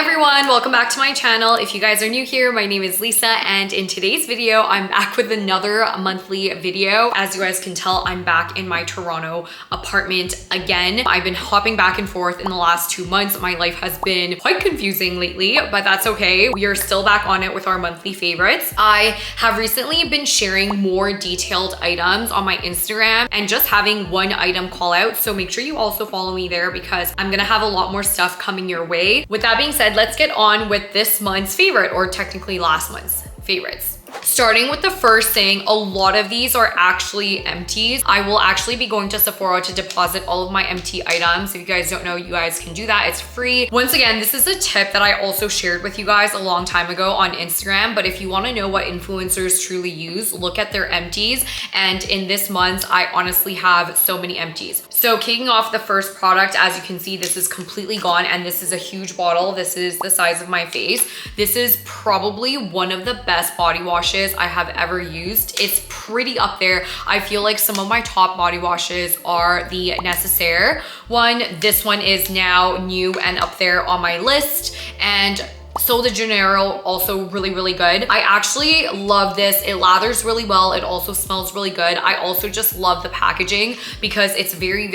everyone, welcome back to my channel. If you guys are new here, my name is Lisa, and in today's video, I'm back with another monthly video. As you guys can tell, I'm back in my Toronto apartment again. I've been hopping back and forth in the last 2 months. My life has been quite confusing lately, but that's okay. We are still back on it with our monthly favorites. I have recently been sharing more detailed items on my Instagram and just having one item call out. So make sure you also follow me there because I'm gonna have a lot more stuff coming your way. With that being said, let's get on with this month's favorite, or technically last month's favorites. Starting with the first thing, a lot of these are actually empties. I will actually be going to Sephora to deposit all of my empty items. If you guys don't know, you guys can do that. It's free. Once again, this is a tip that I also shared with you guys a long time ago on Instagram, but if you want to know what influencers truly use, look at their empties. And in this month, I honestly have so many empties. So kicking off the first product, as you can see, this is completely gone, and this is a huge bottle. This is the size of my face. This is probably one of the best body washes I have ever used. It's pretty up there. I feel like some of my top body washes are the Necessaire one. This one is now new and up there on my list, and Sol de Janeiro, also really good. I actually love this. It lathers really well. It also smells really good. I also just love the packaging because it's very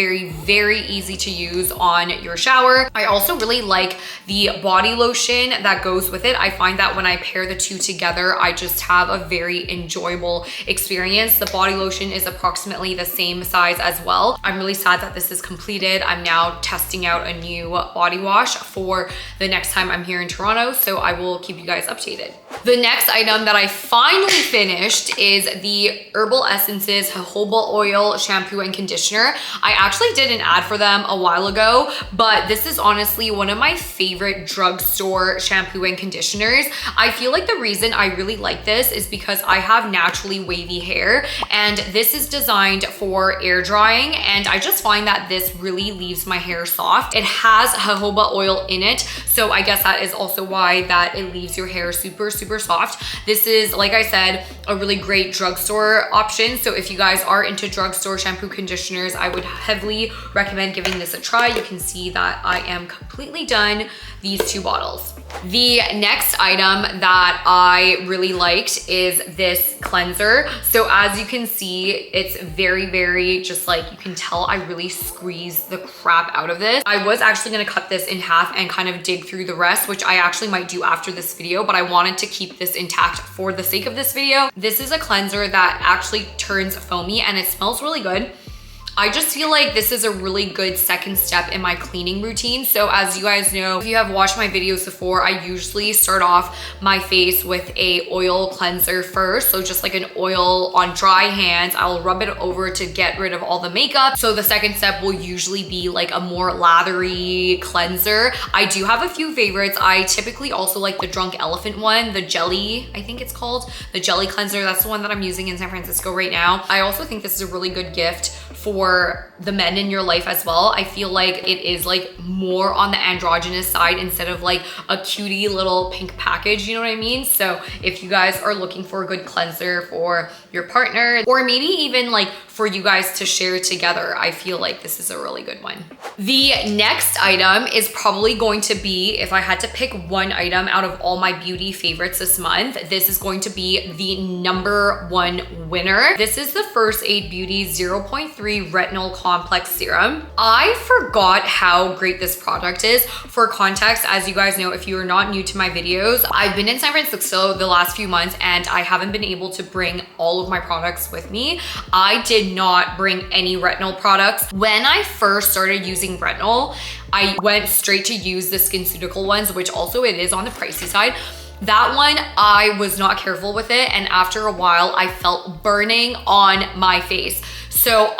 easy to use on your shower. I also really like the body lotion that goes with it. I find that when I pair the two together, I just have a very enjoyable experience. The body lotion is approximately the same size as well. I'm really sad that this is completed. I'm now testing out a new body wash for the next time I'm here in Toronto, so I will keep you guys updated. The next item that I finally finished is the Herbal Essences Jojoba Oil Shampoo and Conditioner. I actually did an ad for them a while ago, but this is honestly one of my favorite drugstore shampoo and conditioners. I feel like the reason I really like this is because I have naturally wavy hair, and this is designed for air drying, and I just find that this really leaves my hair soft. It has jojoba oil in it, so I guess that is also why that it leaves your hair super soft. This is, like I said, a really great drugstore option. So if you guys are into drugstore shampoo conditioners, I would heavily recommend giving this a try. You can see that I am completely done these 2 bottles. The next item that I really liked is this cleanser. So as you can see, it's very just like, you can tell I really squeezed the crap out of this. I was actually gonna cut this in half and kind of dig through the rest, which I actually might do after this video, but I wanted to keep this intact for the sake of this video. This is a cleanser that actually turns foamy, and it smells really good. I just feel like this is a really good second step in my cleaning routine. So as you guys know, if you have watched my videos before, I usually start off my face with a oil cleanser first. So just like an oil on dry hands, I'll rub it over to get rid of all the makeup. So the second step will usually be like a more lathery cleanser. I do have a few favorites. I typically also like the Drunk Elephant one, the jelly, I think it's called, the jelly cleanser. That's the one that I'm using in San Francisco right now. I also think this is a really good gift for the men in your life as well. I feel like it is like more on the androgynous side instead of like a cutie little pink package, you know what I mean? So if you guys are looking for a good cleanser for your partner, or maybe even like for you guys to share together, I feel like this is a really good one. The next item is probably going to be, if I had to pick one item out of all my beauty favorites this month, this is going to be the #1 winner. This is the First Aid Beauty 0.3 Retinol Complex Serum. I forgot how great this product is. For context, as you guys know, if you are not new to my videos, I've been in San Francisco the last few months and I haven't been able to bring all of my products with me. I did not bring any retinol products. When I first started using retinol, I went straight to use the SkinCeutical ones, which also it is on the pricey side. That one, I was not careful with it, and after a while, I felt burning on my face. So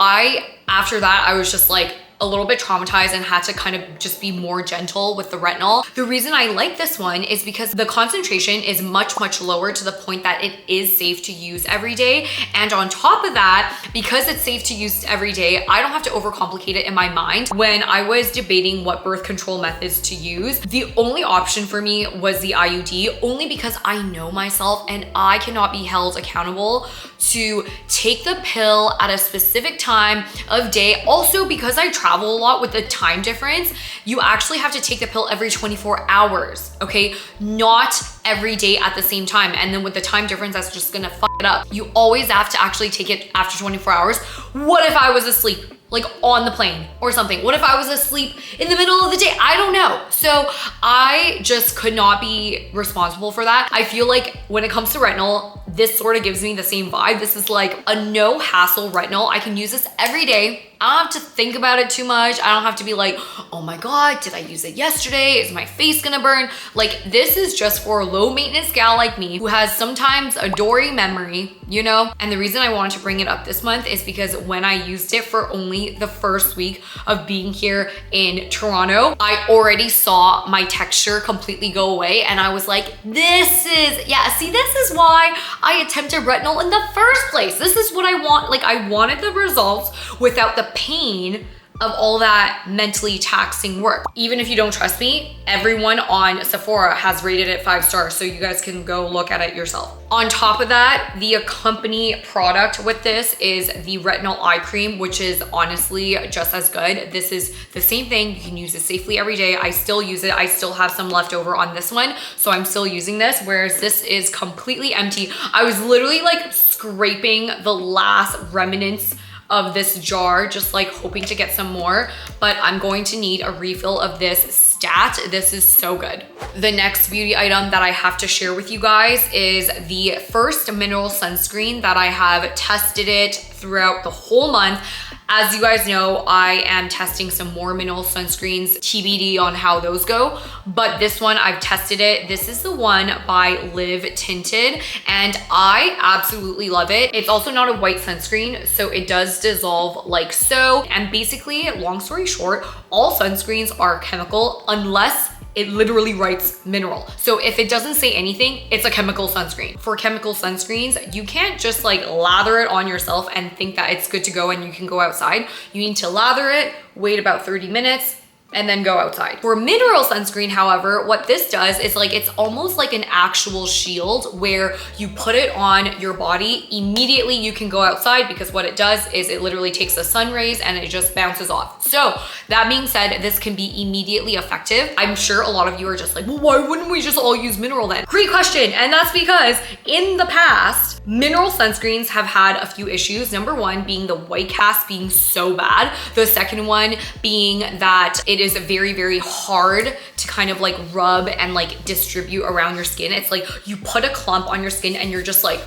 after that, I was just like, a little bit traumatized and had to kind of just be more gentle with the retinol. The reason I like this one is because the concentration is much lower, to the point that it is safe to use every day. And on top of that, because it's safe to use every day, I don't have to overcomplicate it in my mind. When I was debating what birth control methods to use, the only option for me was the IUD, only because I know myself and I cannot be held accountable to take the pill at a specific time of day. Also, because I travel a lot with the time difference, you actually have to take the pill every 24 hours, okay? Not every day at the same time. And then with the time difference, that's just gonna fuck it up. You always have to actually take it after 24 hours. What if I was asleep? Like on the plane or something? What if I was asleep in the middle of the day? I don't know. So I just could not be responsible for that. I feel like when it comes to retinol, this sort of gives me the same vibe. This is like a no hassle retinol. I can use this every day. I don't have to think about it too much. I don't have to be like, oh my God, did I use it yesterday? Is my face gonna burn? Like, this is just for a low maintenance gal like me who has sometimes a dory memory, you know? And the reason I wanted to bring it up this month is because when I used it for only the first week of being here in Toronto, I already saw my texture completely go away. And I was like, this is why I attempted retinol in the first place. This is what I want. Like, I wanted the results without the pain of all that mentally taxing work. Even if you don't trust me, everyone on Sephora has rated it 5 stars, so you guys can go look at it yourself. On top of that, the accompany product with this is the Retinol Eye Cream, which is honestly just as good. This is the same thing. You can use it safely every day. I still use it. I still have some left over on this one, so I'm still using this, whereas this is completely empty. I was literally like scraping the last remnants of this jar, just like hoping to get some more, but I'm going to need a refill of this stat. This is so good. The next beauty item that I have to share with you guys is the first mineral sunscreen that I have tested it throughout the whole month. As you guys know, I am testing some more mineral sunscreens, TBD on how those go, but this one I've tested it. This is the one by Live Tinted, and I absolutely love it. It's also not a white sunscreen, so it does dissolve like so. And basically, long story short, all sunscreens are chemical unless it literally writes mineral. So if it doesn't say anything, it's a chemical sunscreen. For chemical sunscreens, you can't just like lather it on yourself and think that it's good to go and you can go outside. You need to lather it, wait about 30 minutes, and then go outside. For mineral sunscreen, however, what this does is like, it's almost like an actual shield where you put it on your body, immediately you can go outside, because what it does is it literally takes the sun rays and it just bounces off. So that being said, this can be immediately effective. I'm sure a lot of you are just like, well, why wouldn't we just all use mineral then? Great question. And that's because in the past, mineral sunscreens have had a few issues. Number one being the white cast being so bad. The second one being that it is very, very hard to kind of like rub and like distribute around your skin. It's like you put a clump on your skin and you're just like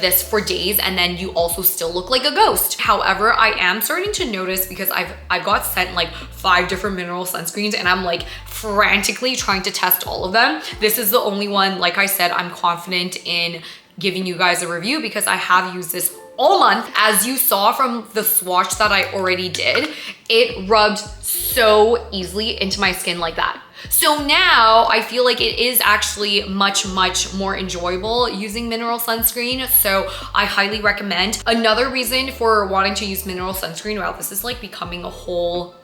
this for days, and then you also still look like a ghost. However, I am starting to notice, because I got sent like 5 different mineral sunscreens and I'm like frantically trying to test all of them. This is the only one, like I said, I'm confident in giving you guys a review because I have used this all month. As you saw from the swatch that I already did, it rubbed so easily into my skin like that. So now I feel like it is actually much, much more enjoyable using mineral sunscreen. So I highly recommend. Another reason for wanting to use mineral sunscreen, wow, this is like becoming a whole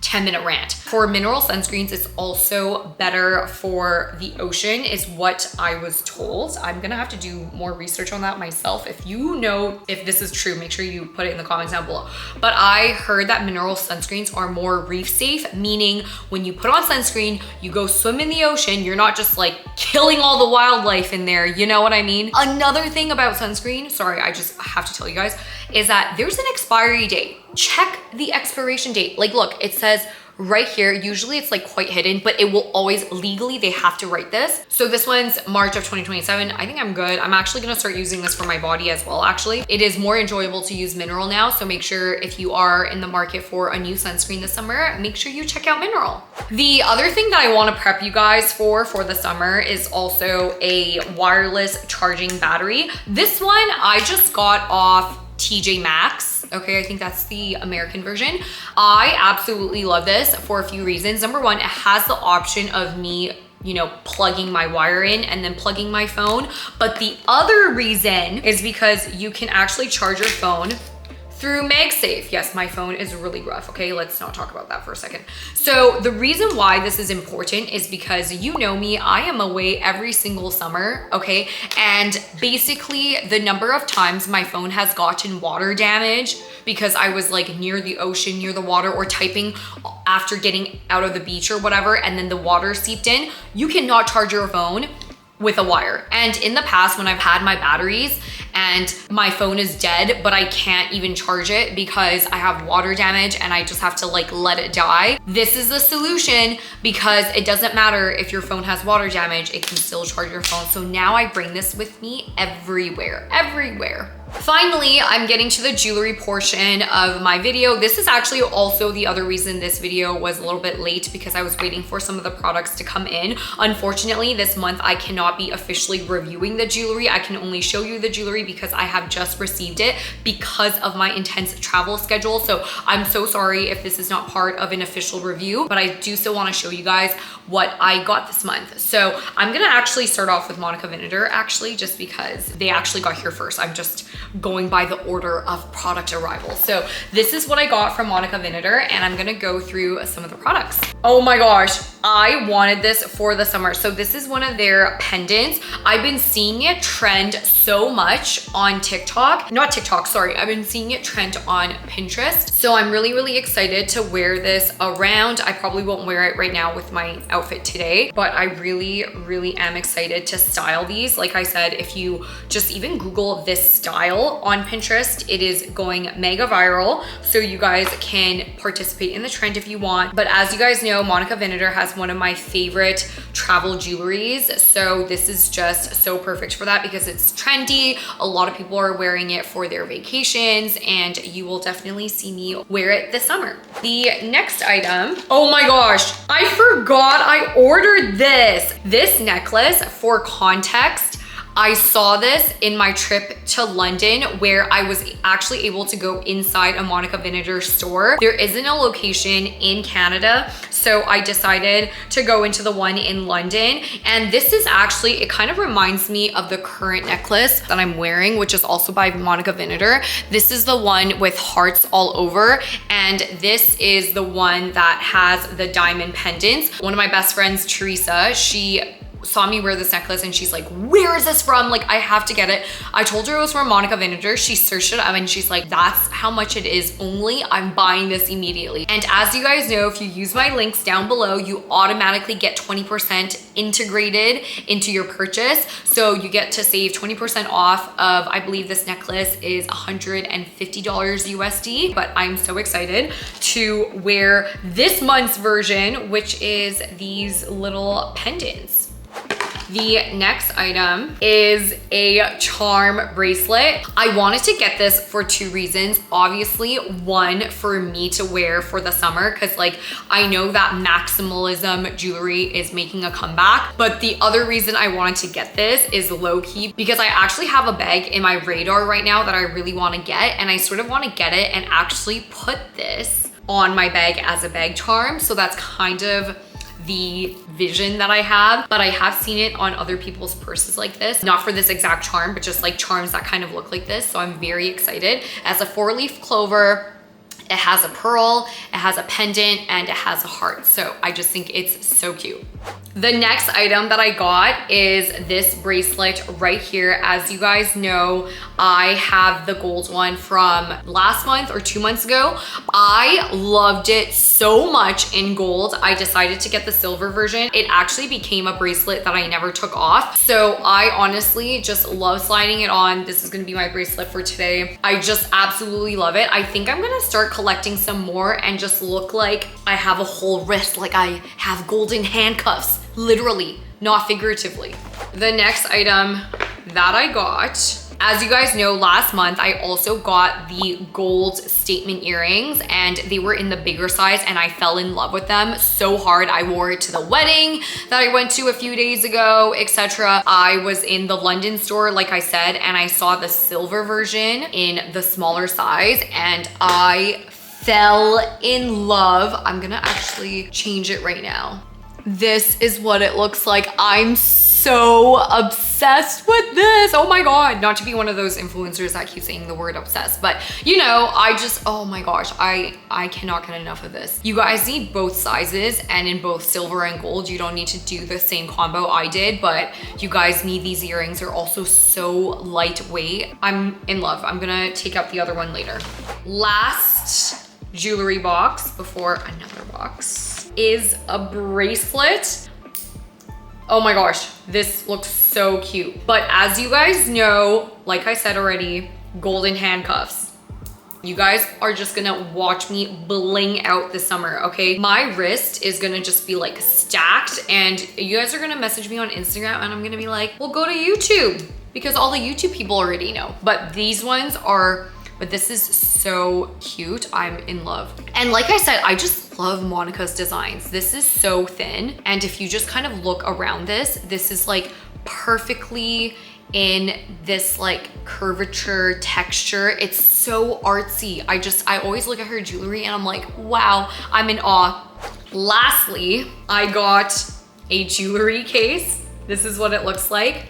10-minute rant. For mineral sunscreens, it's also better for the ocean, is what I was told. I'm gonna have to do more research on that myself. If you know if this is true, make sure you put it in the comments down below. But I heard that mineral sunscreens are more reef safe, meaning when you put on sunscreen, you go swim in the ocean, you're not just like killing all the wildlife in there, you know what I mean? Another thing about sunscreen, sorry, I just have to tell you guys, is that there's an expiry date. Check the expiration date. Like, look, it says right here, usually it's like quite hidden, but it will always, legally, they have to write this. So this one's March of 2027. I think I'm good. I'm actually gonna start using this for my body as well, actually. It is more enjoyable to use mineral now, so make sure if you are in the market for a new sunscreen this summer, make sure you check out mineral. The other thing that I wanna prep you guys for the summer is also a wireless charging battery. This one I just got off TJ Maxx. Okay, I think that's the American version. I absolutely love this for a few reasons. Number one, it has the option of me, you know, plugging my wire in and then plugging my phone. But the other reason is because you can actually charge your phone through MagSafe. Yes, my phone is really rough, okay? Let's not talk about that for a second. So the reason why this is important is because you know me, I am away every single summer, okay? And basically the number of times my phone has gotten water damage because I was like near the ocean, near the water, or typing after getting out of the beach or whatever, and then the water seeped in, you cannot charge your phone with a wire. And in the past, when I've had my batteries and my phone is dead, but I can't even charge it because I have water damage and I just have to like let it die, this is the solution, because it doesn't matter if your phone has water damage, it can still charge your phone. So now I bring this with me everywhere. Finally, I'm getting to the jewelry portion of my video. This is actually also the other reason this video was a little bit late, because I was waiting for some of the products to come in. Unfortunately, this month I cannot be officially reviewing the jewelry. I can only show you the jewelry because I have just received it because of my intense travel schedule. So I'm so sorry if this is not part of an official review, but I do still want to show you guys what I got this month. So I'm gonna actually start off with Monica Vinader, actually, just because they actually got here first. I'm just going by the order of product arrival. So this is what I got from Monica Vinader, and I'm gonna go through some of the products. Oh my gosh, I wanted this for the summer. So this is one of their pendants. I've been seeing it trend so much on TikTok. Not TikTok, sorry. I've been seeing it trend on Pinterest. So I'm really excited to wear this around. I probably won't wear it right now with my outfit today, but I really am excited to style these. Like I said, if you just even Google this style on Pinterest, it is going mega viral. So you guys can participate in the trend if you want. But as you guys know, Monica Vinader has one of my favorite travel jewelries. So this is just so perfect for that because it's trendy. A lot of people are wearing it for their vacations, and you will definitely see me wear it this summer. The next item, oh my gosh, I forgot I ordered this. This necklace, for context, I saw this in my trip to London, where I was actually able to go inside a Monica Vinader store. There isn't a location in Canada, so I decided to go into the one in London. And this is actually, it kind of reminds me of the current necklace that I'm wearing, which is also by Monica Vinader. This is the one with hearts all over, and this is the one that has the diamond pendants. One of my best friends, Teresa, she saw me wear this necklace and she's like, where is this from? Like, I have to get it. I told her it was from Monica Vinader. She searched it up and she's like, that's how much it is only. I'm buying this immediately. And as you guys know, if you use my links down below, you automatically get 20% integrated into your purchase. So you get to save 20% off of, I believe this necklace is $150 USD, but I'm so excited to wear this month's version, which is these little pendants. The next item is a charm bracelet. I wanted to get this for two reasons. Obviously, one, for me to wear for the summer, because like I know that maximalism jewelry is making a comeback. But the other reason I wanted to get this is low-key because I actually have a bag in my radar right now that I really want to get, and I sort of want to get it and actually put this on my bag as a bag charm. So that's kind of the vision that I have, but I have seen it on other people's purses like this, not for this exact charm, but just like charms that kind of look like this. So I'm very excited. As a 4-leaf clover, it has a pearl, it has a pendant, and it has a heart. So I just think it's so cute. The next item that I got is this bracelet right here. As you guys know, I have the gold one from last month or 2 months ago. I loved it so much in gold. I decided to get the silver version. It actually became a bracelet that I never took off. So I honestly just love sliding it on. This is gonna be my bracelet for today. I just absolutely love it. I think I'm gonna start collecting some more and just look like I have a whole wrist, like I have golden handcuffs. Literally, not figuratively. The next item that I got, as you guys know, last month I also got the gold statement earrings, and they were in the bigger size, and I fell in love with them so hard. I wore it to the wedding that I went to a few days ago, etc. I was in the London store, like I said, and I saw the silver version in the smaller size, and I fell in love. I'm gonna actually change it right now. This is what it looks like. I'm so obsessed obsessed with this. Oh my God. Not to be one of those influencers that keep saying the word obsessed, but you know, I just, oh my gosh, I cannot get enough of this. You guys need both sizes, and in both silver and gold. You don't need to do the same combo I did, but you guys need these earrings. They're also so lightweight. I'm in love. I'm gonna take out the other one later. Last jewelry box before another box is a bracelet. Oh my gosh, this looks so cute. But as you guys know, like I said already, golden handcuffs. You guys are just gonna watch me bling out this summer, okay? My wrist is gonna just be like stacked, and you guys are gonna message me on Instagram and I'm gonna be like, well, go to YouTube, because all the YouTube people already know. But these ones are, but this is so cute. I'm in love. And like I said, I just love Monica's designs. This is so thin. And if you just kind of look around this is like perfectly in this like curvature texture. It's so artsy. I always look at her jewelry and I'm like, wow, I'm in awe. Lastly, I got a jewelry case. This is what it looks like.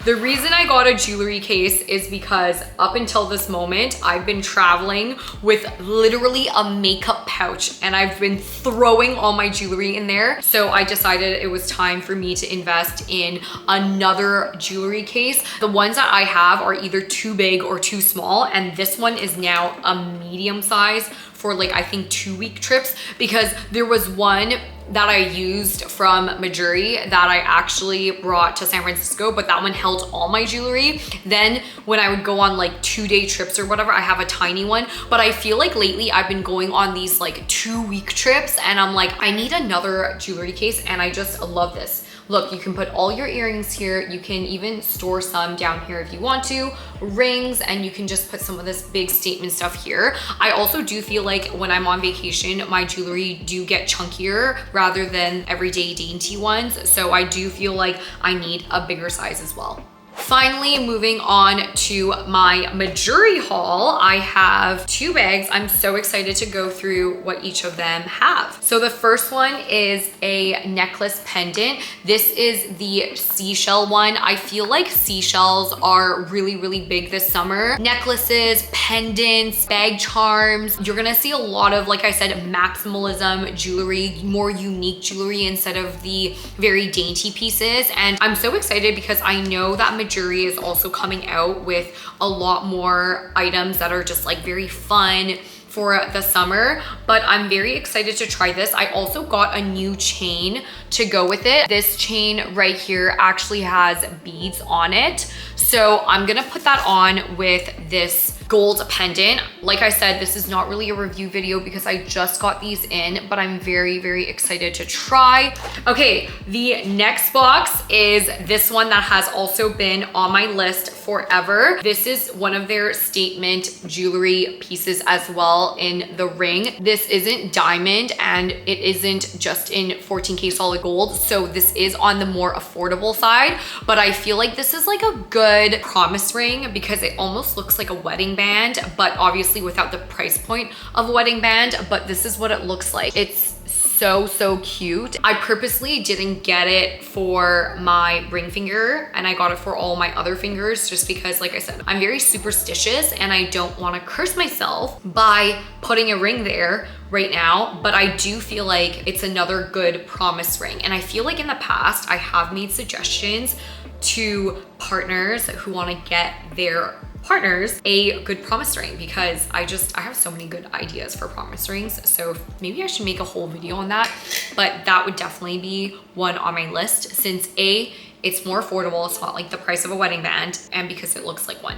The reason I got a jewelry case is because up until this moment, I've been traveling with literally a makeup pouch, and I've been throwing all my jewelry in there. So I decided it was time for me to invest in another jewelry case. The ones that I have are either too big or too small, and this one is now a medium size for like, I think 2-week trips, because there was one that I used from Mejuri that I actually brought to San Francisco, but that one held all my jewelry. Then when I would go on like 2-day trips or whatever, I have a tiny one. But I feel like lately I've been going on these like 2-week trips, and I'm like, I need another jewelry case, and I just love this. Look, you can put all your earrings here. You can even store some down here if you want to, rings, and you can just put some of this big statement stuff here. I also do feel like when I'm on vacation, my jewelry do get chunkier rather than everyday dainty ones. So I do feel like I need a bigger size as well. Finally, moving on to my Mejuri haul, I have 2 bags. I'm so excited to go through what each of them have. So the first one is a necklace pendant. This is the seashell one. I feel like seashells are really, really big this summer. Necklaces, pendants, bag charms. You're gonna see a lot of, like I said, maximalism jewelry, more unique jewelry instead of the very dainty pieces. And I'm so excited because I know that Mejuri is also coming out with a lot more items that are just like very fun for the summer, but I'm very excited to try this. I also got a new chain to go with it. This chain right here actually has beads on it. So I'm gonna put that on with this gold pendant. Like I said, this is not really a review video because I just got these in, but I'm very, very excited to try. Okay, the next box is this one that has also been on my list forever. This is one of their statement jewelry pieces as well in the ring. This isn't diamond and it isn't just in 14K solid gold. So this is on the more affordable side, but I feel like this is like a good promise ring because it almost looks like a wedding band, but obviously without the price point of a wedding band. But this is what it looks like. It's so cute. I purposely didn't get it for my ring finger, and I got it for all my other fingers just because, like I said, I'm very superstitious and I don't want to curse myself by putting a ring there right now. But I do feel like it's another good promise ring, and I feel like in the past I have made suggestions to partners who want to get their partners a good promise ring because I have so many good ideas for promise rings. So maybe I should make a whole video on that, but that would definitely be one on my list since A, it's more affordable. It's not like the price of a wedding band, and because it looks like one.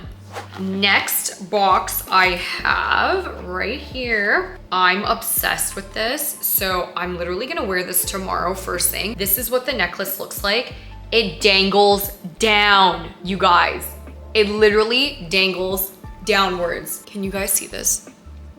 Next box I have right here. I'm obsessed with this. So I'm literally gonna wear this tomorrow first thing. This is what the necklace looks like. It dangles down, you guys. It literally dangles downwards. Can you guys see this?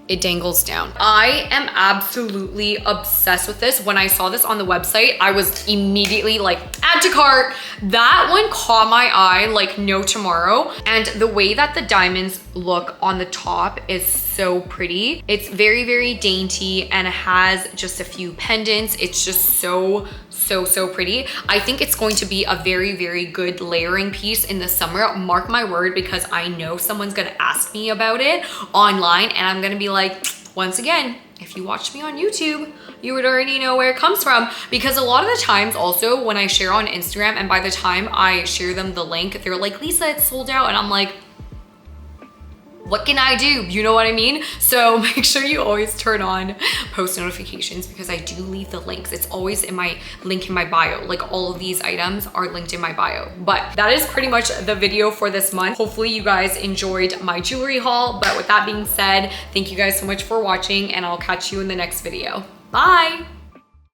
It dangles down. I am absolutely obsessed with this. When I saw this on the website, I was immediately like, add to cart. That one caught my eye like no tomorrow. And the way that the diamonds look on the top is so pretty. It's very, very dainty and it has just a few pendants. It's just so so, so pretty. I think it's going to be a very, very good layering piece in the summer. Mark my word, because I know someone's gonna ask me about it online and I'm gonna be like, once again, if you watch me on YouTube, you would already know where it comes from. Because a lot of the times also when I share on Instagram and by the time I share them the link, they're like, Lisa, it's sold out. And I'm like, what can I do? You know what I mean? So make sure you always turn on post notifications because I do leave the links. It's always in my link in my bio. Like all of these items are linked in my bio. But that is pretty much the video for this month. Hopefully you guys enjoyed my jewelry haul. But with that being said, thank you guys so much for watching and I'll catch you in the next video. Bye.